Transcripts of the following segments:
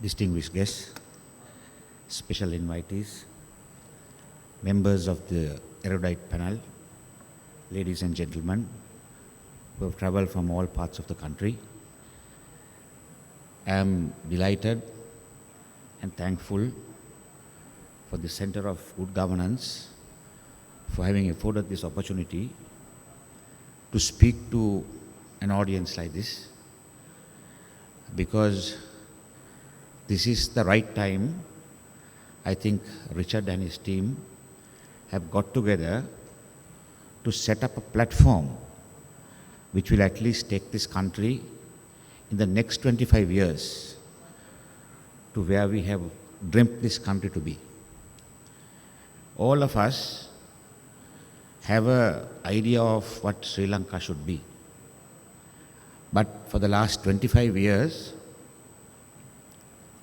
distinguished guests, special invitees, members of the erudite panel, ladies and gentlemen who have traveled from all parts of the country. I am delighted and thankful for the Center of Good Governance for having afforded this opportunity to speak to an audience like this, because this is the right time. I think Richard and his team have got together to set up a platform which will at least take this country in the next 25 years to where we have dreamt this country to be. All of us have an idea of what Sri Lanka should be. But for the last 25 years,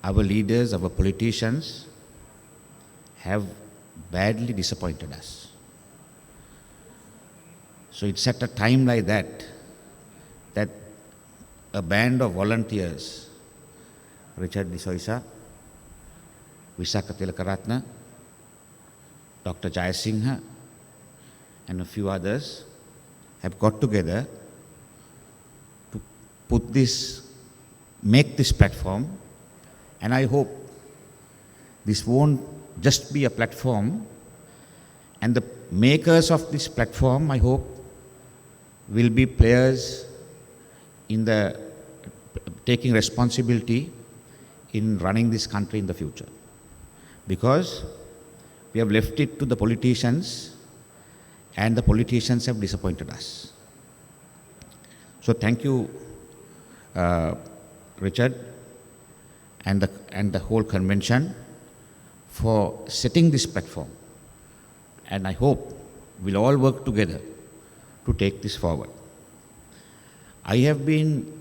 our leaders, our politicians have badly disappointed us. So it's at a time like that that a band of volunteers, Richard D'Souza, Visakha Tilakaratne, Dr. Jayasinghe, and a few others have got together to make this platform, and I hope this won't just be a platform, and the makers of this platform, I hope, will be players in the taking responsibility in running this country in the future. Because we have left it to the politicians, and the politicians have disappointed us. So thank you, Richard, and the whole convention for setting this platform. And I hope we'll all work together to take this forward. I have been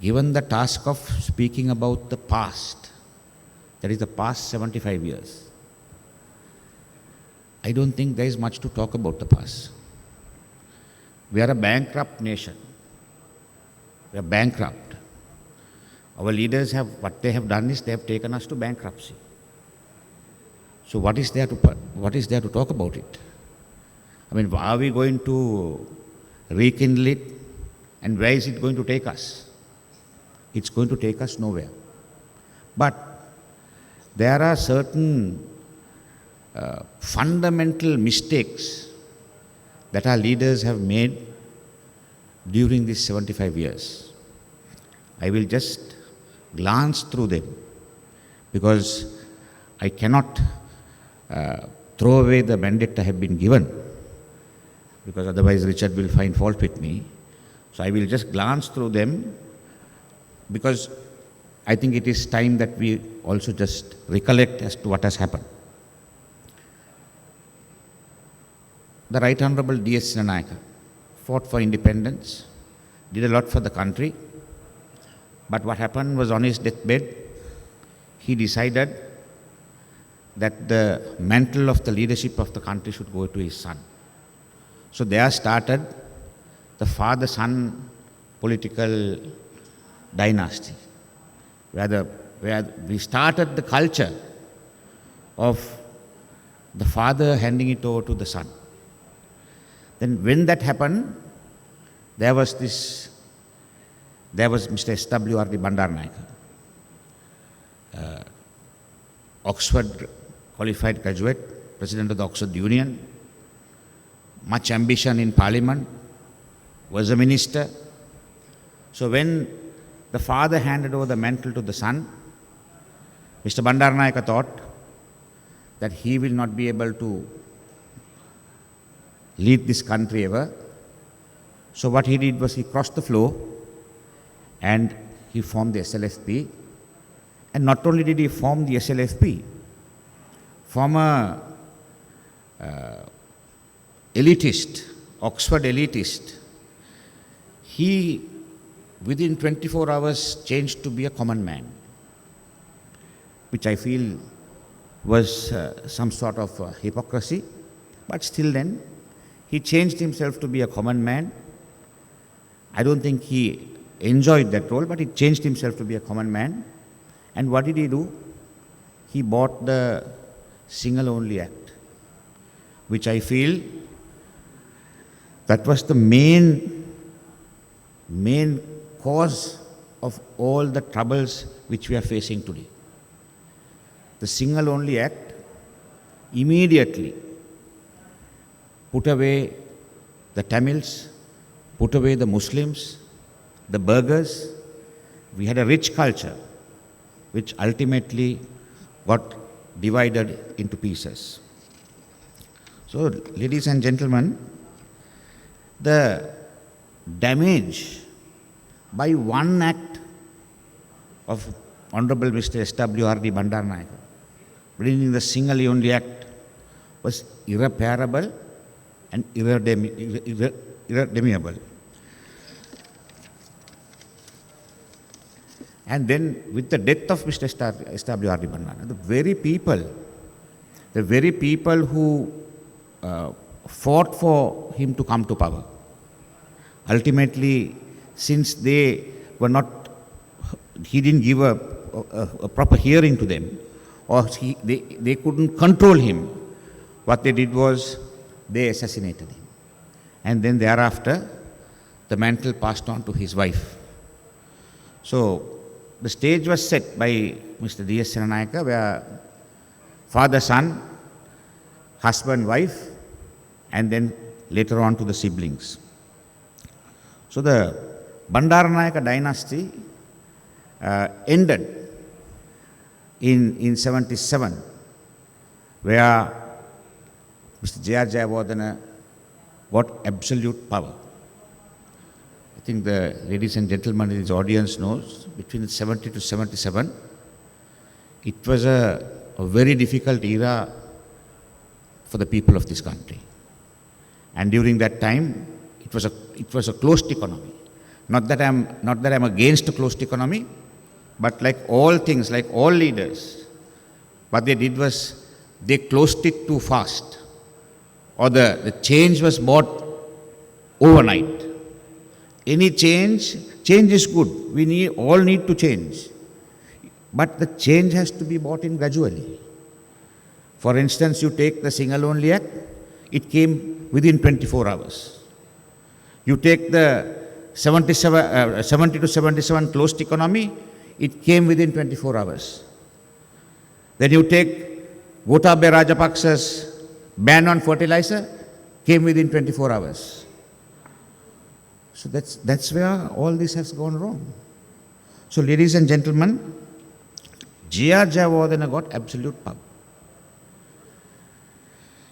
given the task of speaking about the past, that is the past 75 years. I don't think there is much to talk about the past. We are a bankrupt nation. We are bankrupt. Our leaders what they have done is they have taken us to bankruptcy. So what is there to talk about it? I mean, are we going to rekindle it, and where is it going to take us? It's going to take us nowhere. But there are certain fundamental mistakes that our leaders have made during these 75 years. I will just glance through them, because I cannot throw away the mandate I have been given, because otherwise Richard will find fault with me. So I will just glance through them, because I think it is time that we also just recollect as to what has happened. The Right Honourable D.S. Sinanayaka fought for independence, did a lot for the country, but what happened was, on his deathbed, he decided that the mantle of the leadership of the country should go to his son. So there started the father-son political dynasty, where we started the culture of the father handing it over to the son. Then when that happened, there was Mr. S.W.R.D. Bandaranaike, Oxford qualified graduate, president of the Oxford Union, much ambition in parliament, was a minister. So when the father handed over the mantle to the son, Mr. Bandaranaike thought that he will not be able to lead this country ever. So what he did was he crossed the floor and he formed the SLFP. And not only did he form the SLFP, former elitist, Oxford elitist, he within 24 hours changed to be a common man, which I feel was some sort of hypocrisy. But still then, he changed himself to be a common man. I don't think he enjoyed that role, but he changed himself to be a common man. And what did he do? He bought the Single Only Act, which I feel that was the main cause of all the troubles which we are facing today. The Single Only Act immediately put away the Tamils, put away the Muslims, the burghers. We had a rich culture which ultimately got divided into pieces. So, ladies and gentlemen, the damage by one act of Honorable Mr. S.W.R.D. Bandaranaike, bringing the Single Only Act, was irreparable and irredeemable. And then with the death of Mr. S.W.R.D. Bandaranaike, the very people who fought for him to come to power, ultimately, since they were not, he didn't give a proper hearing to them, or they couldn't control him, what they did was they assassinated him. And then thereafter, the mantle passed on to his wife. So, the stage was set by Mr. D.S. Senanayake, where father, son, husband, wife, and then later on to the siblings. So the Bandaranaike dynasty ended in 77, where Mr. J.R. Jayawardena got absolute power. I think the ladies and gentlemen in this audience knows, between 70 to 77, it was a very difficult era for the people of this country. And during that time, it was a closed economy. Not that I'm against a closed economy, but like all things, like all leaders, what they did was they closed it too fast, or the change was bought overnight. Any change is good. We all need to change. But the change has to be brought in gradually. For instance, you take the Single Only Act, it came within 24 hours. You take the 70 to 77 closed economy, it came within 24 hours. Then you take Gotabaya Rajapaksa's ban on fertilizer, came within 24 hours. So that's where all this has gone wrong. So, ladies and gentlemen, J.R. Jayawardena got absolute power.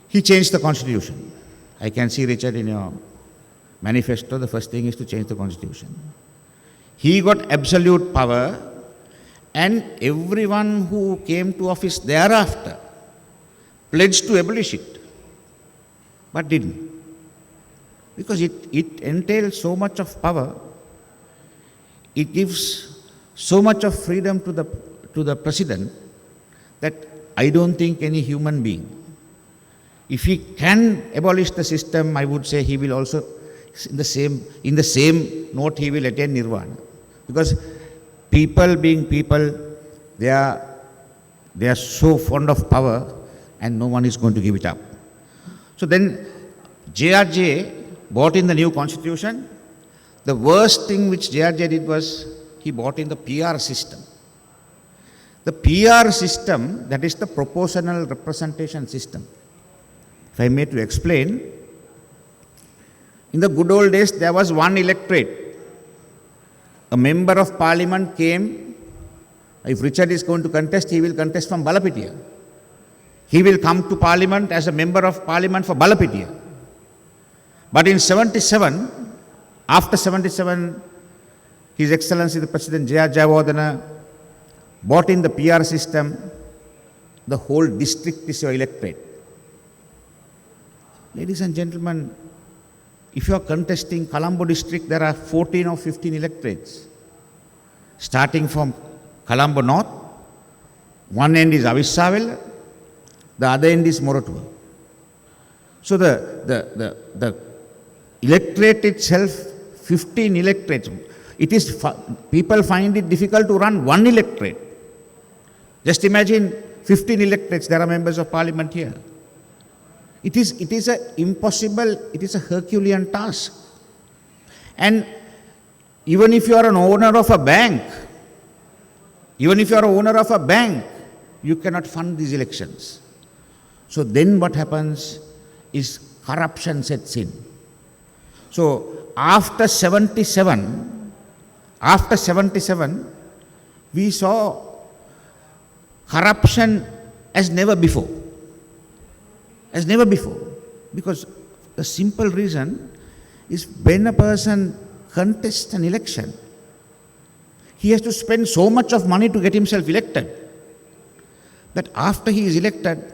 He changed the constitution. I can see, Richard, in your manifesto, the first thing is to change the constitution. He got absolute power, and everyone who came to office thereafter pledged to abolish it, but didn't. Because it entails so much of power, it gives so much of freedom to the president, that I don't think any human being, if he can abolish the system, I would say he will also, in the same note, he will attain nirvana. Because people being people, they are so fond of power, and no one is going to give it up. So then JRJ brought in the new constitution. The worst thing which JRJ did was he brought in the PR system. The PR system, that is the proportional representation system. If I may to explain, in the good old days, there was one electorate. A member of parliament came. If Richard is going to contest, he will contest from Balapitiya. He will come to parliament as a member of parliament for Balapitiya. But in 77, after 77, His Excellency the President J.R. Jayawardena brought in the PR system. The whole district is your electorate. Ladies and gentlemen, if you are contesting Colombo district, there are 14 or 15 electorates. Starting from Colombo North, one end is Avissavella, the other end is Moratuwa. So the electorate itself, 15 electorates. People find it difficult to run one electorate. Just imagine 15 electorates, there are members of parliament here. It is a impossible, it is a Herculean task. And even if you are an owner of a bank, you cannot fund these elections. So then what happens is corruption sets in. So after 77, we saw corruption as never before. Because the simple reason is when a person contests an election, he has to spend so much of money to get himself elected that after he is elected,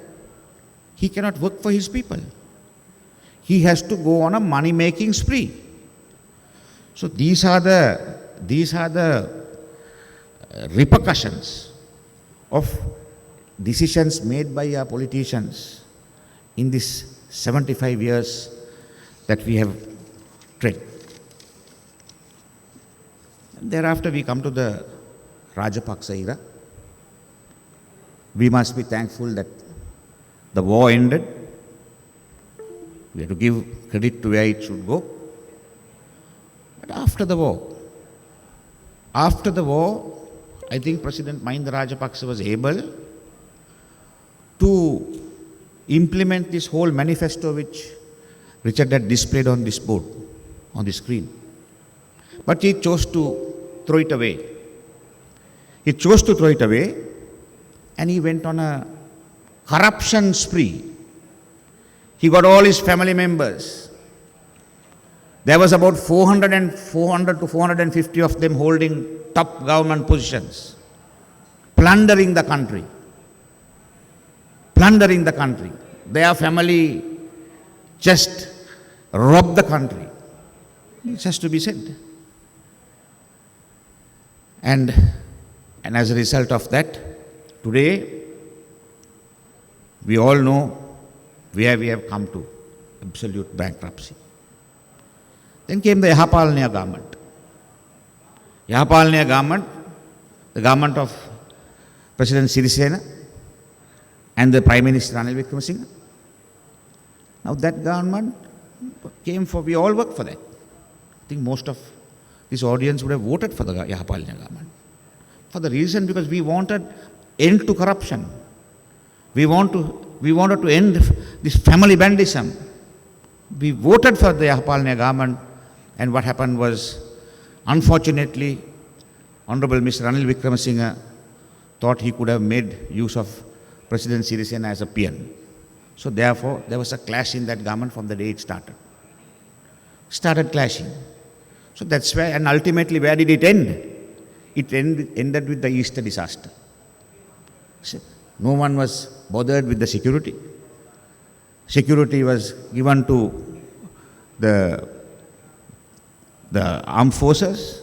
he cannot work for his people. He has to go on a money-making spree. So these are the repercussions of decisions made by our politicians in this 75 years that we have tread. Thereafter we come to the Rajapaksa era. We must be thankful that the war ended. We have to give credit to where it should go. But after the war, I think President Mahinda Rajapaksa was able to implement this whole manifesto which Richard had displayed on this board, on the screen. But he chose to throw it away. And he went on a corruption spree. He got all his family members. There was about 400 to 450 of them holding top government positions, plundering the country. Their family just robbed the country. It has to be said. And as a result of that, today, we all know where we have come to, absolute bankruptcy. Then came the Yahapalanya government. The government of President Sirisena and the Prime Minister Ranil Wickremesinghe. Now that government came for, we all worked for that. I think most of this audience would have voted for the Yahapalanya government. For the reason because we wanted end to corruption. We wanted to end this family bandism. We voted for the Yahapalanya government, and what happened was, unfortunately, Honorable Mr. Ranil Wickremesinghe thought he could have made use of President Sirisena as a peon. So therefore, there was a clash in that government from the day it started. Started clashing. So that's where, and ultimately where did it end? It ended with the Easter disaster. So no one was bothered with the security. Security was given to the armed forces.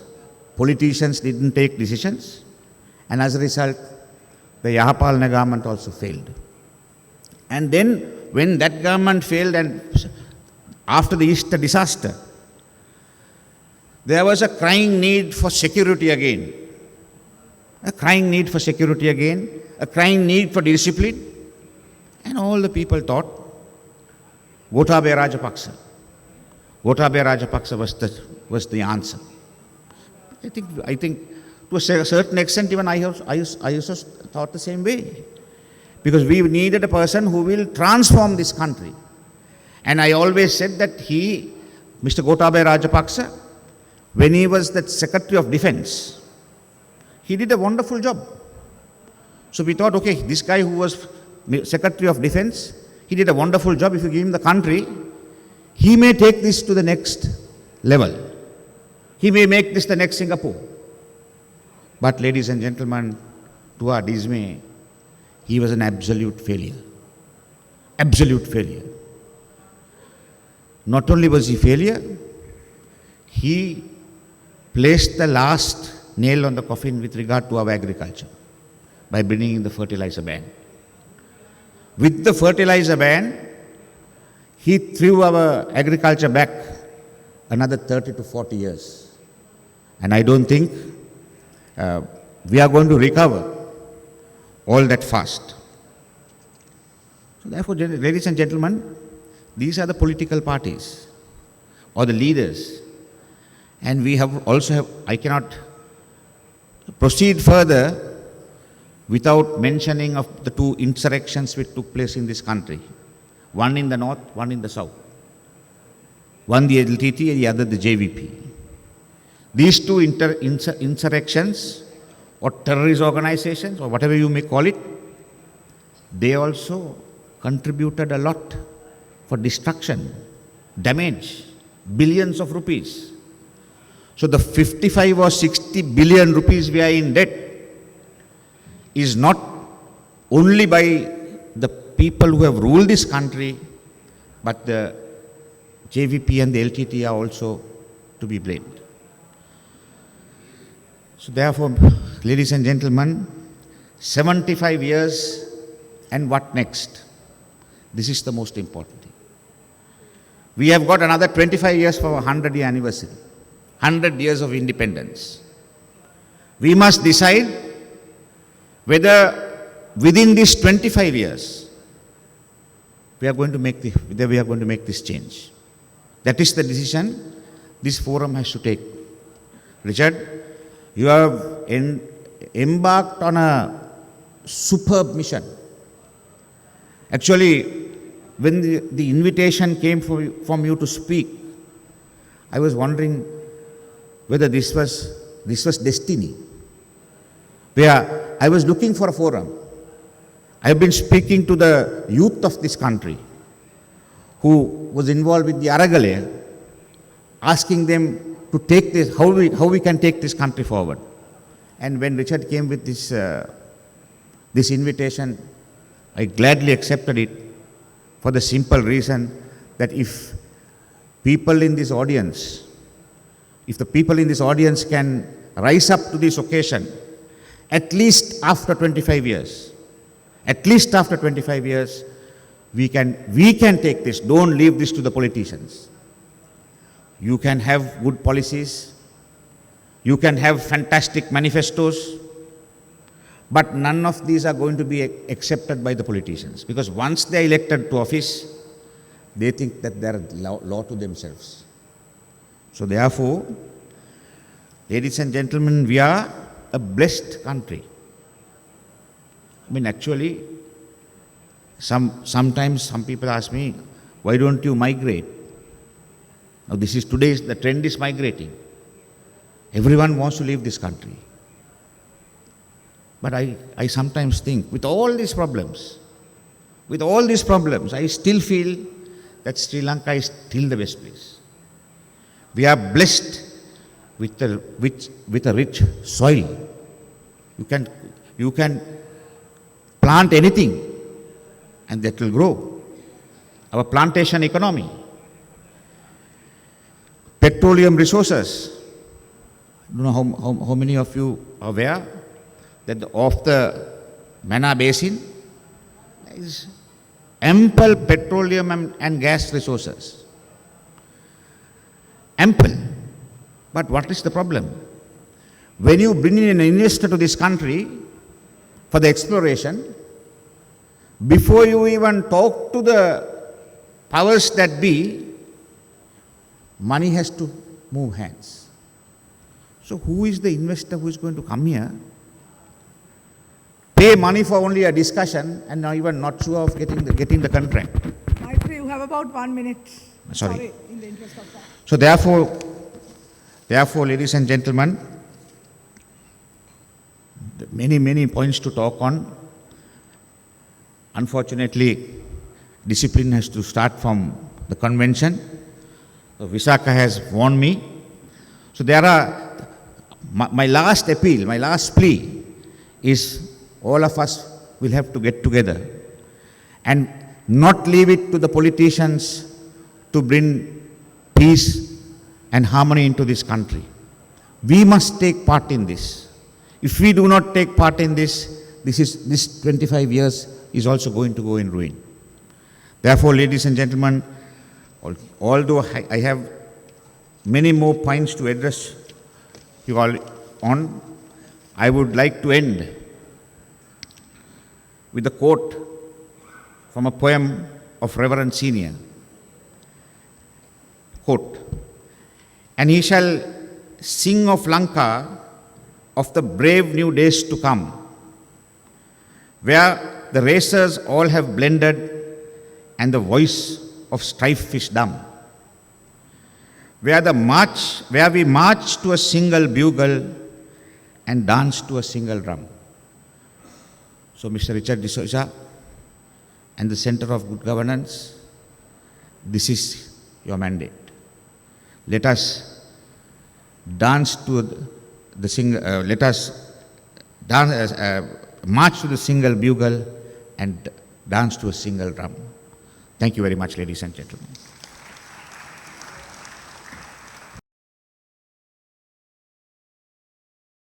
Politicians didn't take decisions. And as a result, the Yahapalanya government also failed. And then when that government failed and after the Easter disaster, there was a crying need for security again. A crying need for discipline. And all the people thought, Gotabaya Rajapaksa. Gotabaya Rajapaksa was the answer. I think to a certain extent even I also thought the same way. Because we needed a person who will transform this country. And I always said that Mr. Gotabaya Rajapaksa, when he was the Secretary of Defense, he did a wonderful job. So we thought, okay, this guy who was Secretary of Defense, he did a wonderful job. If you give him the country, he may take this to the next level. He may make this the next Singapore. But ladies and gentlemen, to our dismay, he was an absolute failure. Absolute failure. Not only was he failure, he placed the last nail on the coffin with regard to our agriculture by bringing in the fertilizer ban. With the fertilizer ban, he threw our agriculture back another 30 to 40 years. And I don't think we are going to recover all that fast. So therefore, ladies and gentlemen, these are the political parties or the leaders. And we have also I cannot proceed further without mentioning of the two insurrections which took place in this country. One in the north, one in the south. One the LTT, the other the JVP. These two insurrections or terrorist organizations or whatever you may call it, they also contributed a lot for destruction, damage, billions of rupees. So the 55 or 60 billion rupees we are in debt is not only by the people who have ruled this country, but the JVP and the LTT are also to be blamed. So therefore, ladies and gentlemen, 75 years and what next? This is the most important thing. We have got another 25 years for our 100-year anniversary. 100 years of independence. We must decide whether within these 25 years we are going to make this change. That is the decision this forum has to take. Richard, you have embarked on a superb mission. Actually, when the invitation came from you to speak, I was wondering whether this was destiny. Where I was looking for a forum. I have been speaking to the youth of this country who was involved with the Aragale, asking them to take this, how we can take this country forward. And when Richard came with this invitation, I gladly accepted it for the simple reason that if people in this audience, if the people in this audience can rise up to this occasion, at least after 25 years, we can take this. Don't leave this to the politicians. You can have good policies, you can have fantastic manifestos, but none of these are going to be accepted by the politicians, because once they are elected to office, they think that they are law to themselves. So therefore, ladies and gentlemen, we are a blessed country. I mean, actually, sometimes some people ask me, why don't you migrate? Now the trend is migrating. Everyone wants to leave this country. But I sometimes think, with all these problems, I still feel that Sri Lanka is still the best place. We are blessed with a rich soil. You can plant anything and that will grow. Our plantation economy, petroleum resources. I don't know how many of you are aware that of the Mana Basin there is ample petroleum and gas resources. Ample. But what is the problem? When you bring in an investor to this country for the exploration, before you even talk to the powers that be, money has to move hands. So who is the investor who is going to come here, pay money for only a discussion and not even not sure of getting the contract? Mythree, you have about 1 minute. Sorry. In the interest of time. So therefore, ladies and gentlemen, many points to talk on. Unfortunately, discipline has to start from the convention. So Visakha has warned me. So there are, my last appeal, my last plea is all of us will have to get together and not leave it to the politicians to bring peace and harmony into this country. We must take part in this. If we do not take part in this 25 years is also going to go in ruin. Therefore, ladies and gentlemen, although I have many more points to address you all on, I would like to end with a quote from a poem of Reverend Senior. Quote, "And he shall sing of Lanka, of the brave new days to come, where the racers all have blended and the voice of strife is dumb, where we march to a single bugle and dance to a single drum." So, Mr. Richard D'Souza and the Center of Good Governance, this is your mandate. Let us dance to let us dance, march to the single bugle and dance to a single drum. Thank you very much, ladies and gentlemen.